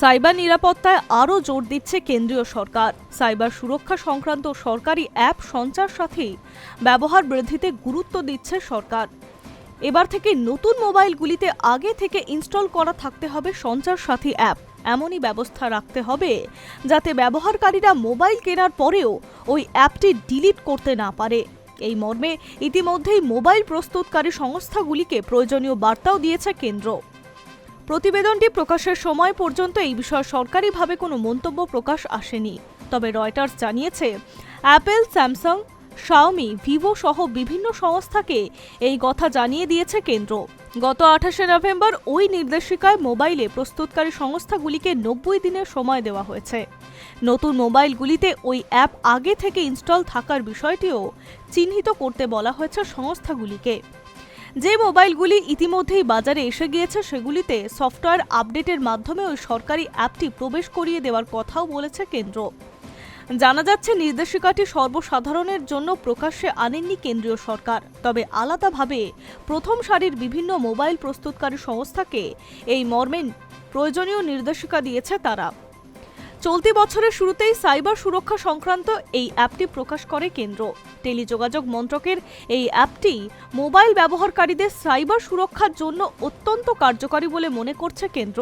Cyber নিরাপত্তায় আরও জোর দিচ্ছে কেন্দ্রীয় সরকার। সাইবার সুরক্ষা সংক্রান্ত সরকারি অ্যাপ সঞ্চার সাথে ব্যবহার বৃদ্ধিতে গুরুত্ব দিচ্ছে সরকার। এবার থেকে নতুন মোবাইলগুলিতে আগে থেকে ইনস্টল করা থাকতে হবে সঞ্চার সাথী অ্যাপ। এমনই ব্যবস্থা রাখতে হবে যাতে ব্যবহারকারীরা মোবাইল কেনার পরেও ওই অ্যাপটি ডিলিট করতে না পারে। এই মর্মে ইতিমধ্যেই মোবাইল প্রস্তুতকারী সংস্থাগুলিকে প্রয়োজনীয় বার্তাও দিয়েছে কেন্দ্র। প্রতিবেদনটি প্রকাশের সময় পর্যন্ত এই বিষয়ে সরকারিভাবে কোনো মন্তব্য প্রকাশ আসেনি। তবে রয়টার্স জানিয়েছে, অ্যাপল, স্যামসাং, শাওমি, ভিভো সহ বিভিন্ন সংস্থাকে এই কথা জানিয়ে দিয়েছে কেন্দ্র। গত 28শে নভেম্বর ওই নির্দেশিকায় মোবাইলে প্রস্তুতকারী সংস্থাগুলিকে 90 দিনের সময় দেওয়া হয়েছে। নতুন মোবাইলগুলিতে ওই অ্যাপ আগে থেকে ইনস্টল থাকার বিষয়টিও চিহ্নিত করতে বলা হয়েছে সংস্থাগুলিকে। যে মোবাইলগুলি ইতিমধ্যেই বাজারে এসে গিয়েছে সেগুলিতে সফটওয়্যার আপডেটের মাধ্যমে ওই সরকারি অ্যাপটি প্রবেশ করিয়ে দেওয়ার কথাও বলেছে কেন্দ্র। জানা যাচ্ছে, নির্দেশিকাটি সর্বসাধারণের জন্য প্রকাশ্যে আনেননি কেন্দ্রীয় সরকার, তবে আলাদাভাবে প্রথম সারির বিভিন্ন মোবাইল প্রস্তুতকারী সংস্থাকে এই মর্মে প্রয়োজনীয় নির্দেশিকা দিয়েছে তারা। চলতি বছরের শুরুতেই সাইবার সুরক্ষা সংক্রান্ত এই অ্যাপটি প্রকাশ করে কেন্দ্র। টেলিযোগাযোগ মন্ত্রকের এই অ্যাপটি মোবাইল ব্যবহারকারীদের সাইবার সুরক্ষার জন্য অত্যন্ত কার্যকরী বলে মনে করছে কেন্দ্র।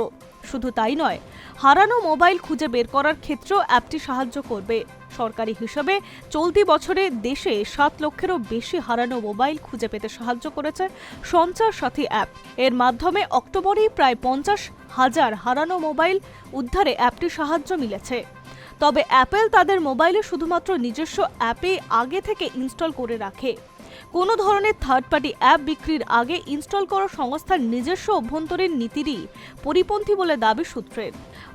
শুধু তাই নয়, হারানো মোবাইল খুঁজে বের করার ক্ষেত্রেও অ্যাপটি সাহায্য করবে। সরকারি হিসাবে চলতি বছরে দেশে 7 লক্ষেরও বেশি হারানো মোবাইল খুঁজে পেতে সাহায্য করেছে সঞ্চার সাথী অ্যাপ। এর মাধ্যমে অক্টোবরেই প্রায় 50,000 হারানো মোবাইল উদ্ধারে অ্যাপটি সাহায্য মিলেছে। তবে অ্যাপল তাদের মোবাইলে শুধুমাত্র নিজস্ব অ্যাপে আগে থেকে ইনস্টল করে রাখে। কোনো ধরনের থার্ড পার্টি অ্যাপ বিক্রির আগে ইনস্টল করা সংস্থার নিজস্ব অভ্যন্তরীণ নীতিরই পরিপন্থী বলে দাবি সূত্রের।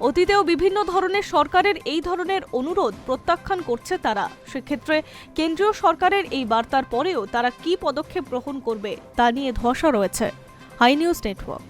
অতীতেও বিভিন্ন ধরনের সরকারের এই ধরনের অনুরোধ প্রত্যাখ্যান করছে তারা। সেক্ষেত্রে কেন্দ্রীয় সরকারের এই বার্তার পরেও তারা কী পদক্ষেপ গ্রহণ করবে তা নিয়ে ধোঁয়াশা রয়েছে। Hi news network.